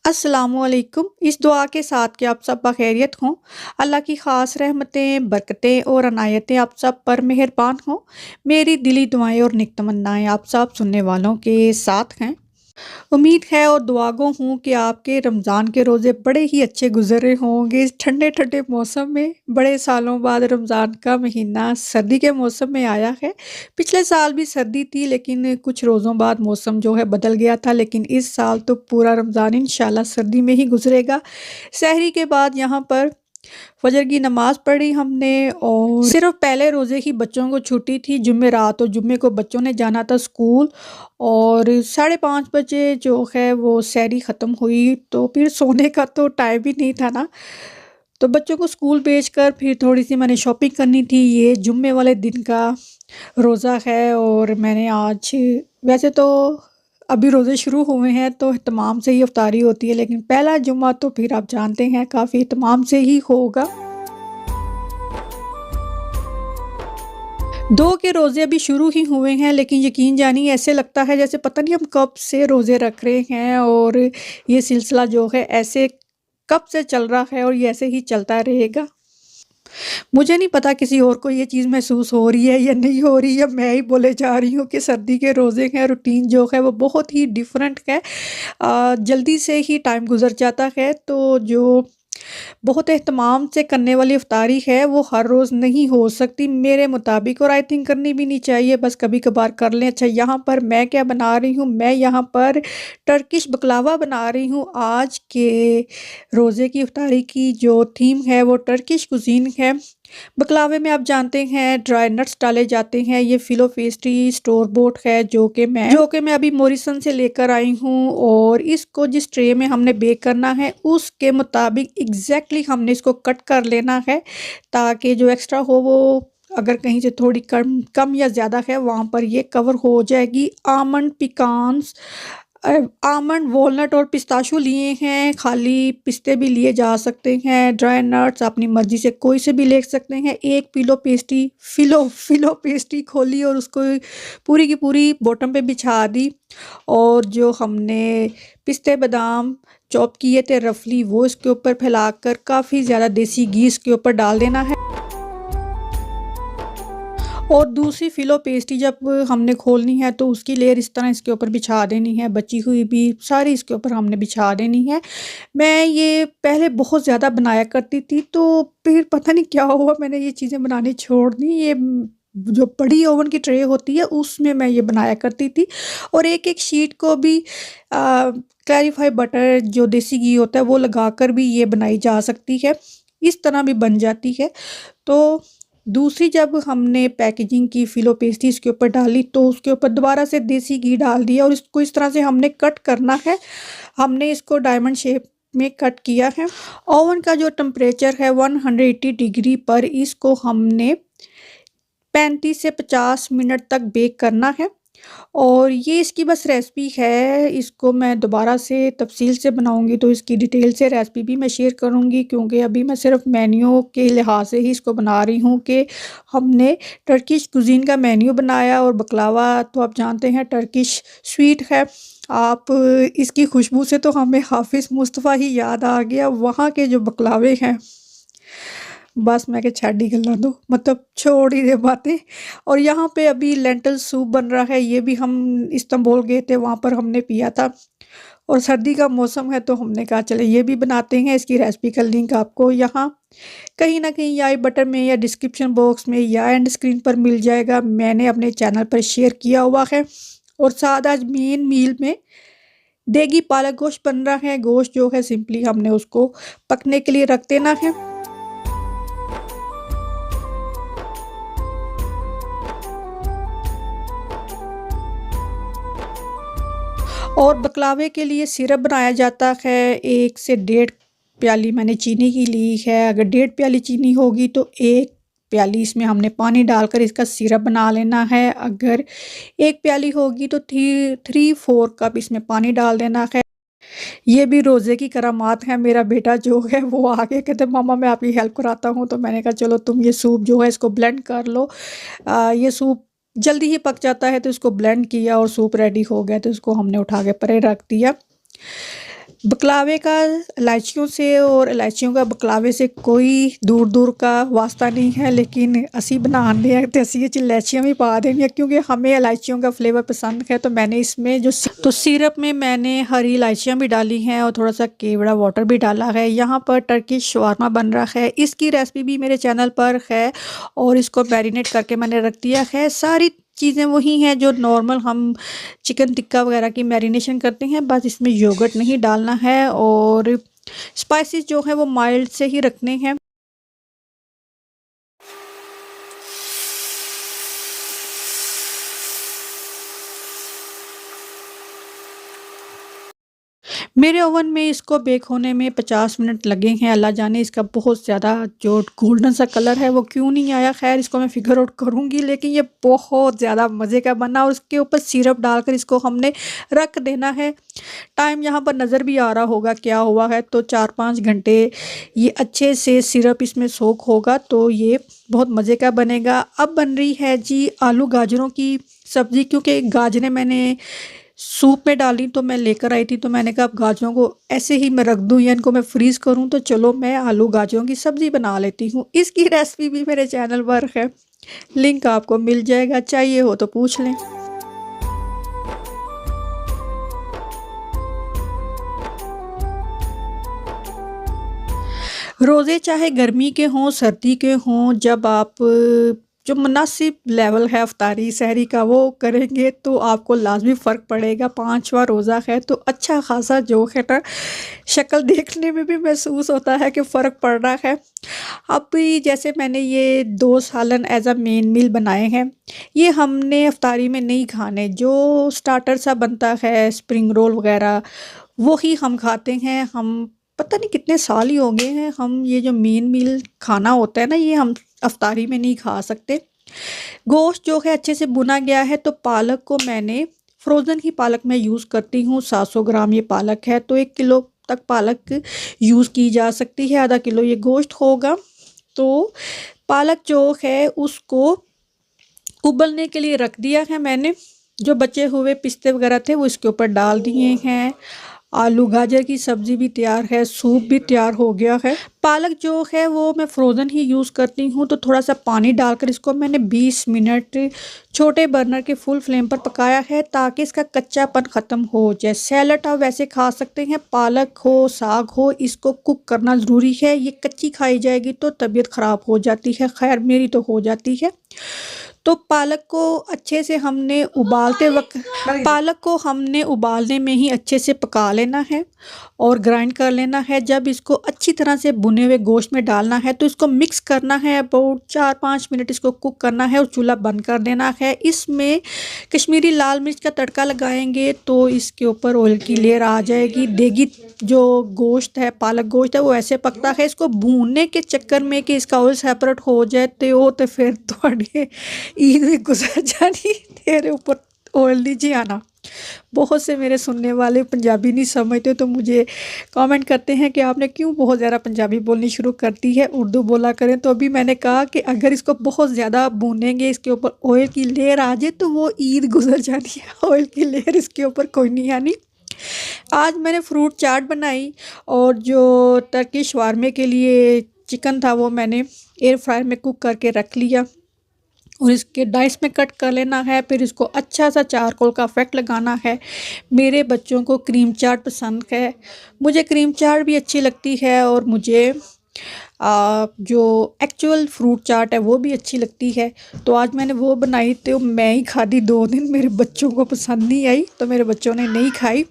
अस्सलामुअलैकुम। इस दुआ के साथ कि आप सब बखैरियत हों। अल्लाह की ख़ास रहमतें, बरकतें और अनायतें आप सब पर मेहरबान हों। मेरी दिली दुआएं और नेक तमन्नाएं आप सब सुनने वालों के साथ हैं। उम्मीद है और दुआगो हूँ कि आपके रमज़ान के रोज़े बड़े ही अच्छे गुज़रे होंगे इस ठंडे ठंडे मौसम में। बड़े सालों बाद रमज़ान का महीना सर्दी के मौसम में आया है। पिछले साल भी सर्दी थी, लेकिन कुछ रोज़ों बाद मौसम जो है बदल गया था, लेकिन इस साल तो पूरा रमज़ान इंशाल्लाह सर्दी में ही गुजरेगा। सहरी के बाद यहाँ पर फजर की नमाज़ पढ़ी हमने, और सिर्फ पहले रोज़े ही बच्चों को छुट्टी थी, जुमेरात और जुम्मे को बच्चों ने जाना था स्कूल। और 5:30 बजे जो है वो सहरी ख़त्म हुई, तो फिर सोने का तो टाइम ही नहीं था ना। तो बच्चों को स्कूल भेजकर फिर थोड़ी सी मैंने शॉपिंग करनी थी। ये जुम्मे वाले दिन का रोज़ा है, और मैंने आज, वैसे तो अभी रोज़े शुरू हुए हैं तो इत्माम से ही इफ्तारी होती है, लेकिन पहला जुम्मा तो फिर आप जानते हैं काफ़ी इत्माम से ही होगा। 2 के रोज़े अभी शुरू ही हुए हैं, लेकिन यकीन जानिए ऐसे लगता है जैसे पता नहीं हम कब से रोज़े रख रहे हैं, और ये सिलसिला जो है ऐसे कब से चल रहा है और ये ऐसे ही चलता रहेगा। मुझे नहीं पता किसी और को ये चीज़ महसूस हो रही है या नहीं हो रही, या मैं ही बोले जा रही हूँ कि सर्दी के रोज़े हैं, रूटीन जो है वो बहुत ही डिफरेंट है। जल्दी से ही टाइम गुज़र जाता है, तो जो बहुत एहतमाम से करने वाली इफ्तारी है वो हर रोज़ नहीं हो सकती मेरे मुताबिक, और आई थिंक करनी भी नहीं चाहिए, बस कभी-कभार कर लें। अच्छा, यहाँ पर मैं क्या बना रही हूँ, मैं यहाँ पर टर्किश बकलावा बना रही हूँ। आज के रोज़े की इफ्तारी की जो थीम है वो टर्किश कुज़ीन है। बकलावे में आप जानते हैं ड्राई नट्स डाले जाते हैं। ये फिलो पेस्ट्री स्टोर बोट है जो कि मैं अभी मॉरिसन से लेकर आई हूँ, और इसको जिस ट्रे में हमने बेक करना है उसके मुताबिक एग्जैक्टली हमने इसको कट कर लेना है, ताकि जो एक्स्ट्रा हो वो अगर कहीं से थोड़ी कम कम या ज़्यादा है वहाँ पर ये कवर हो जाएगी। आमंड पिकान्स, आमंड, वॉलनट और पिस्ताशो लिए हैं। खाली पिस्ते भी लिए जा सकते हैं। ड्राई नट्स अपनी मर्ज़ी से कोई से भी ले सकते हैं। एक फिलो पेस्ट्री खोली और उसको पूरी की पूरी बॉटम पे बिछा दी, और जो हमने पिस्ते बादाम चॉप किए थे रफली वो इसके ऊपर फैलाकर काफ़ी ज़्यादा देसी घी इसके ऊपर डाल देना है। और दूसरी फिलो पेस्ट्री जब हमने खोलनी है तो उसकी लेयर इस तरह इसके ऊपर बिछा देनी है, बची हुई भी सारी इसके ऊपर हमने बिछा देनी है। मैं ये पहले बहुत ज़्यादा बनाया करती थी, तो फिर पता नहीं क्या हुआ, मैंने ये चीज़ें बनानी छोड़ दी। ये जो बड़ी ओवन की ट्रे होती है उसमें मैं ये बनाया करती थी, और एक एक शीट को भी क्लैरिफाई बटर जो देसी घी होता है वो लगाकर भी ये बनाई जा सकती है। इस तरह भी बन जाती है। तो दूसरी जब हमने पैकेजिंग की फिलो पेस्ट्री इसके ऊपर डाली, तो उसके ऊपर दोबारा से देसी घी डाल दिया, और इसको इस तरह से हमने कट करना है। हमने इसको डायमंड शेप में कट किया है। ओवन का जो टेम्परेचर है 180 डिग्री पर इसको हमने 35 से 50 मिनट तक बेक करना है। और ये इसकी बस रेसिपी है, इसको मैं दोबारा से तफसील से बनाऊंगी तो इसकी डिटेल से रेसिपी भी मैं शेयर करूंगी, क्योंकि अभी मैं सिर्फ मेन्यू के लिहाज से ही इसको बना रही हूँ कि हमने टर्किश कुजीन का मेन्यू बनाया। और बकलावा तो आप जानते हैं टर्किश स्वीट है। आप इसकी खुशबू से तो हमें हाफिज़ मुस्तफ़ा ही याद आ गया। वहाँ के जो बकलावे हैं, बस मैं के छाड़ी ही गल्ला दो, मतलब छोड़ ही दे बातें। और यहाँ पे अभी लेंटल सूप बन रहा है, ये भी हम इस्तांबुल गए थे, वहाँ पर हमने पिया था। और सर्दी का मौसम है तो हमने कहा चले ये भी बनाते हैं। इसकी रेसिपी का लिंक आपको यहाँ कहीं ना कहीं या आई बटन में या डिस्क्रिप्शन बॉक्स में या एंड स्क्रीन पर मिल जाएगा। मैंने अपने चैनल पर शेयर किया हुआ है। और साथ आज मेन मील में देगी पालक गोश्त बन रहा है। गोश्त जो है सिंपली हमने उसको पकने के लिए रख देना है। और बकलावे के लिए सिरप बनाया जाता है। 1 से 1.5 प्याली मैंने चीनी की ली है। अगर 1.5 प्याली चीनी होगी तो 1 प्याली इसमें हमने पानी डालकर इसका सिरप बना लेना है। अगर 1 प्याली होगी तो 3-4 कप इसमें पानी डाल देना है। ये भी रोज़े की करामात है। मेरा बेटा जो है वो आगे कहते मामा मैं आपकी हेल्प कराता हूँ, तो मैंने कहा चलो तुम ये सूप जो है इसको ब्लेंड कर लो। ये सूप जल्दी ही पक जाता है, तो इसको ब्लेंड किया और सूप रेडी हो गया, तो इसको हमने उठा के परे रख दिया। बकलावे का इलायचियों से और इलायचियों का बकलावे से कोई दूर दूर का वास्ता नहीं है, लेकिन असी बनाने हैं तो असी इलायचियाँ भी पा देंगे क्योंकि हमें इलायचियों का फ्लेवर पसंद है। तो मैंने इसमें जो तो सिरप में मैंने हरी इलायचियाँ भी डाली हैं और थोड़ा सा केवड़ा वाटर भी डाला है। यहाँ पर टर्किश शवारमा बन रहा है, इसकी रेसिपी भी मेरे चैनल पर है और इसको मैरिनेट करके मैंने रख दिया है। सारी चीज़ें वही हैं जो नॉर्मल हम चिकन टिक्का वगैरह की मैरिनेशन करते हैं, बस इसमें योगर्ट नहीं डालना है और स्पाइसेस जो है वो माइल्ड से ही रखने हैं। मेरे ओवन में इसको बेक होने में 50 मिनट लगे हैं। अल्लाह जाने इसका बहुत ज़्यादा जो गोल्डन सा कलर है वो क्यों नहीं आया, खैर इसको मैं फिगर आउट करूँगी, लेकिन ये बहुत ज़्यादा मज़े का बना और उसके ऊपर सिरप डालकर इसको हमने रख देना है। टाइम यहाँ पर नज़र भी आ रहा होगा क्या हुआ है, तो 4-5 घंटे ये अच्छे से सिरप इसमें सोख होगा तो ये बहुत मज़े का बनेगा। अब बन रही है जी आलू गाजरों की सब्ज़ी, क्योंकि गाजरें मैंने सूप में डाली तो मैं लेकर आई थी, तो मैंने कहा अब गाजरों को ऐसे ही मैं रख दूं या इनको मैं फ्रीज़ करूं, तो चलो मैं आलू गाजरों की सब्ज़ी बना लेती हूं। इसकी रेसिपी भी मेरे चैनल पर है, लिंक आपको मिल जाएगा, चाहिए हो तो पूछ लें। रोज़े चाहे गर्मी के हों सर्दी के हों, जब आप जो मुनासिब लेवल है अफ्तारी सहरी का वो करेंगे तो आपको लाजमी फ़र्क पड़ेगा। 5वां रोज़ा है तो अच्छा खासा जो है ना शक्ल देखने में भी महसूस होता है कि फ़र्क पड़ रहा है। अब भी जैसे मैंने ये 2 सालन एज़ अ मेन मील बनाए हैं, ये हमने अफ्तारी में नहीं खाने, जो स्टार्टर सा बनता है स्प्रिंग रोल वगैरह वही हम खाते हैं। हम पता नहीं कितने साल ही हो गए हैं हम ये जो मेन मील खाना होता है ना ये हम अफ्तारी में नहीं खा सकते। गोश्त जो है अच्छे से भुना गया है, तो पालक को मैंने फ्रोज़न ही पालक मैं यूज़ करती हूँ। 700 ग्राम ये पालक है तो 1 किलो तक पालक यूज़ की जा सकती है, आधा किलो ये गोश्त होगा। तो पालक जो है उसको उबलने के लिए रख दिया है मैंने, जो बचे हुए पिस्ते वगैरह थे वो इसके ऊपर डाल दिए हैं। आलू गाजर की सब्ज़ी भी तैयार है, सूप भी तैयार हो गया है। पालक जो है वो मैं फ्रोज़न ही यूज़ करती हूँ, तो थोड़ा सा पानी डालकर इसको मैंने 20 मिनट छोटे बर्नर के फुल फ्लेम पर पकाया है ताकि इसका कच्चापन ख़त्म हो जाए। सैलड आप वैसे खा सकते हैं, पालक हो साग हो इसको कुक करना ज़रूरी है, ये कच्ची खाई जाएगी तो तबीयत ख़राब हो जाती है, खैर मेरी तो हो जाती है। तो पालक को अच्छे से हमने उबालते वक्त पालक को हमने उबालने में ही अच्छे से पका लेना है और ग्राइंड कर लेना है। जब इसको अच्छी तरह से भुने हुए गोश्त में डालना है तो इसको मिक्स करना है, अबाउट 4-5 मिनट इसको कुक करना है और चूल्हा बंद कर देना है। इसमें कश्मीरी लाल मिर्च का तड़का लगाएंगे तो इसके ऊपर ऑयल की लेयर आ जाएगी। देगी जो गोश्त है पालक गोश्त है वो ऐसे पकता है, इसको भूनने के चक्कर में कि इसका ऑयल सेपरेट हो जाए तो फिर थोड़े ईद भी गुजर जानी, तेरे ऊपर ऑयल नीचे आना। बहुत से मेरे सुनने वाले पंजाबी नहीं समझते तो मुझे कमेंट करते हैं कि आपने क्यों बहुत ज़्यादा पंजाबी बोलनी शुरू कर दी है, उर्दू बोला करें। तो अभी मैंने कहा कि अगर इसको बहुत ज़्यादा भूनेंगे इसके ऊपर ऑयल की लेयर आ जाए तो वो ईद गुजर जानी है, ऑयल की लेयर इसके ऊपर कोई नहीं आनी। आज मैंने फ्रूट चाट बनाई और जो टर्की शवारमे के लिए चिकन था वो मैंने एयर फ्रायर में कुक करके रख लिया और इसके डाइस में कट कर लेना है। फिर इसको अच्छा सा चारकोल का इफेक्ट लगाना है। मेरे बच्चों को क्रीम चाट पसंद है, मुझे क्रीम चाट भी अच्छी लगती है और मुझे जो एक्चुअल फ्रूट चाट है वो भी अच्छी लगती है। तो आज मैंने वो बनाई तो मैं ही खाधी 2 दिन, मेरे बच्चों को पसंद नहीं आई तो मेरे बच्चों ने नहीं खाई।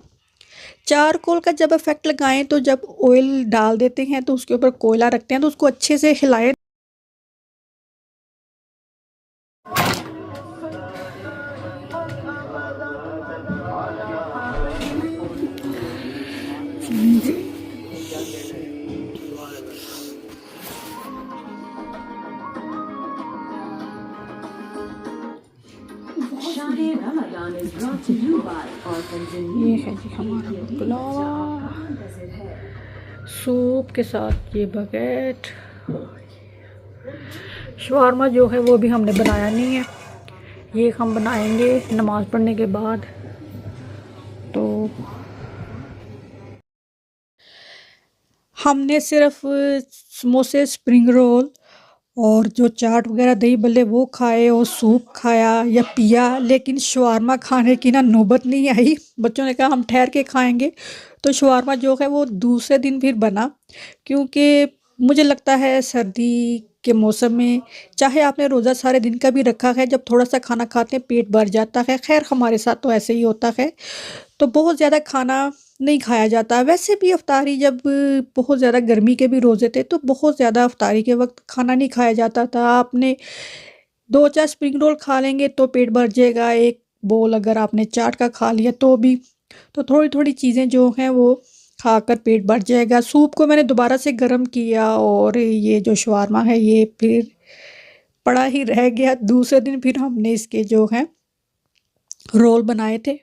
चारकोल का जब इफेक्ट लगाएं तो जब ऑयल डाल देते हैं तो उसके ऊपर कोयला रखते हैं तो उसको अच्छे से हिलाएं। ये है जी हमारा पुलाव सूप के साथ ये बगैट। शवारमा जो है वो भी हमने बनाया नहीं है, ये हम बनाएंगे नमाज़ पढ़ने के बाद। तो हमने सिर्फ़ समोसे, स्प्रिंग रोल और जो चाट वग़ैरह, दही बल्ले वो खाए और सूप खाया या पिया, लेकिन शवारमा खाने की ना नौबत नहीं आई। बच्चों ने कहा हम ठहर के खाएँगे, तो शवारमा जो है वो दूसरे दिन फिर बना, क्योंकि मुझे लगता है सर्दी के मौसम में चाहे आपने रोज़ा सारे दिन का भी रखा है, जब थोड़ा-सा खाना खाते हैं पेट भर जाता है। ख़ैर हमारे साथ तो ऐसे ही होता है। तो बहुत ज़्यादा खाना नहीं खाया जाता। वैसे भी इफ्तारी जब बहुत ज़्यादा गर्मी के भी रोज़े थे, तो बहुत ज़्यादा इफ्तारी के वक़्त खाना नहीं खाया जाता था। आपने 2-4 स्प्रिंग रोल खा लेंगे तो पेट भर जाएगा, 1 बोल अगर आपने चाट का खा लिया तो भी। तो थोड़ी-थोड़ी चीज़ें जो हैं वो खाकर पेट भर जाएगा। सूप को मैंने दोबारा से गरम किया और ये जो शवारमा है ये फिर पड़ा ही रह गया। दूसरे दिन फिर हमने इसके जो हैं रोल बनाए थे।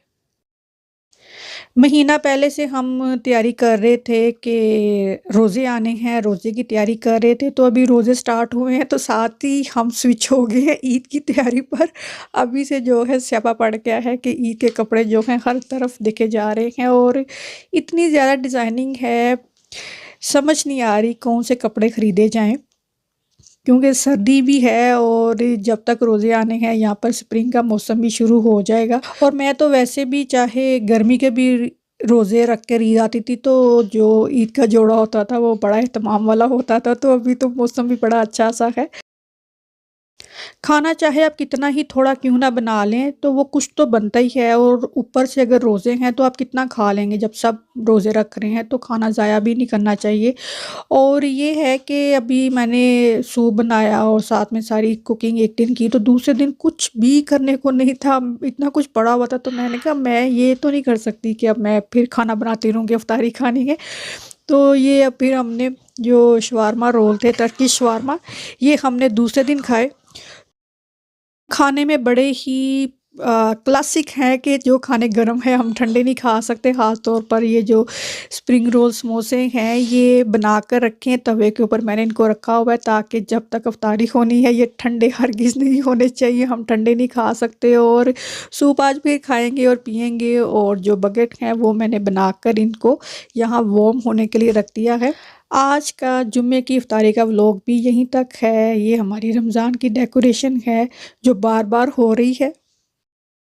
महीना पहले से हम तैयारी कर रहे थे कि रोज़े आने हैं, रोज़े की तैयारी कर रहे थे, तो अभी रोज़े स्टार्ट हुए हैं, तो साथ ही हम स्विच हो गए हैं ईद की तैयारी पर। अभी से जो है स्यापा पड़ गया है कि ईद के कपड़े जो हैं हर तरफ दिखे जा रहे हैं और इतनी ज़्यादा डिज़ाइनिंग है, समझ नहीं आ रही कौन से कपड़े खरीदे जाएँ। क्योंकि सर्दी भी है और जब तक रोज़े आने हैं यहाँ पर स्प्रिंग का मौसम भी शुरू हो जाएगा और मैं तो वैसे भी चाहे गर्मी के भी रोज़े रख कर ईद आती थी, तो जो ईद का जोड़ा होता था वो बड़ा एहतमाम वाला होता था, तो अभी तो मौसम भी बड़ा अच्छा सा है। खाना चाहे आप कितना ही थोड़ा क्यों ना बना लें, तो वो कुछ तो बनता ही है और ऊपर से अगर रोज़े हैं तो आप कितना खा लेंगे, जब सब रोज़े रख रहे हैं तो खाना ज़ाया भी नहीं करना चाहिए। और ये है कि अभी मैंने सूप बनाया और साथ में सारी कुकिंग एक दिन की, तो दूसरे दिन कुछ भी करने को नहीं था, इतना कुछ पड़ा हुआ था, तो मैंने कहा मैं ये तो नहीं कर सकती कि अब मैं फिर खाना बनाती रहूँगी, इफ्तारी खानी है। तो ये अब फिर हमने जो शवारमा रोल थे, टर्किश शवारमा, ये हमने दूसरे दिन खाए। खाने में बड़े ही क्लासिक हैं कि जो खाने गरम है हम ठंडे नहीं खा सकते। ख़ास तौर पर ये जो स्प्रिंग रोल समोसे हैं ये बनाकर रखे हैं तवे के ऊपर, मैंने इनको रखा हुआ है ताकि जब तक इफ्तारी होनी है ये ठंडे हरगिज़ नहीं होने चाहिए, हम ठंडे नहीं खा सकते। और सूप आज फिर खाएँगे और पिएँगे और जो बकेट हैं वो मैंने बनाकर इनको यहाँ वार्म होने के लिए रख दिया है। आज का जुम्मे की इफ्तारी का व्लॉग भी यहीं तक है। ये हमारी रमज़ान की डेकोरेशन है जो बार-बार हो रही है।